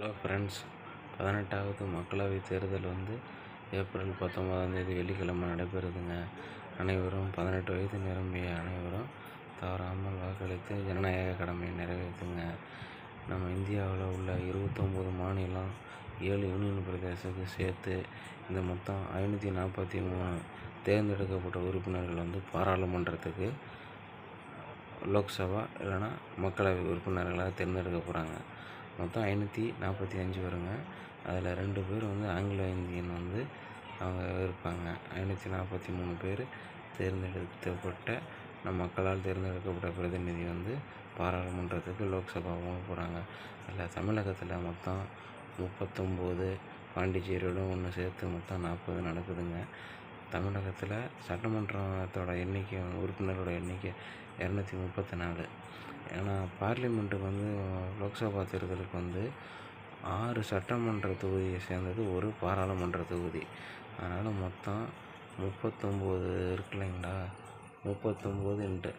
Hello friends, 18வது மக்களவைத் தேர்தல் April 19ஆம் தேதி வெள்ளிக்கிழமை நடைபெறுதுங்க. அனைவரும் 18 வயது நிரம்பிய அனைவரும் தவறாமல் வாக்களித்து ஜனநாயக கடமையை நிறைவேற்றுங்க. நம்ம இந்தியாவில் உள்ள 29 மாநிலம், 7 யூனியன் பிரதேசத்துக்கு சேர்த்து இந்த மொத்தம் 543 தேர்ந்தெடுக்கப்பட்ட உறுப்பினர்கள் பாராளுமன்றத்துக்கு, லோக்சபா இல்லைனா மக்களவை உறுப்பினர்களாக தேர்ந்தெடுக்க போகிறாங்க. மொத்தம் 545 வருங்க. அதில் 2 பேர் ஆங்கிலோ இந்தியன் அவங்க இருப்பாங்க. 543 பேர் தேர்ந்தெடுக்கப்பட்ட மக்களால் தேர்ந்தெடுக்கப்பட்ட பிரதிநிதி பாராளுமன்றத்துக்கு, லோக்சபாவும் போகிறாங்க. அதில் தமிழகத்தில் மொத்தம் 39, பாண்டிச்சேரியோடு ஒன்று சேர்த்து மொத்தம் 40 நடக்குதுங்க. தமிழகத்தில் சட்டமன்றத்தோட எண்ணிக்கை, உறுப்பினரோட எண்ணிக்கை 234. ஏன்னா பார்லிமெண்ட்டுக்கு லோக்சபா தேர்தலுக்கு 6 சட்டமன்ற தொகுதியை சேர்ந்தது ஒரு பாராளுமன்ற தொகுதி. அதனால் மொத்தம் 39 இருக்கு இல்லைங்களா, 39 × 6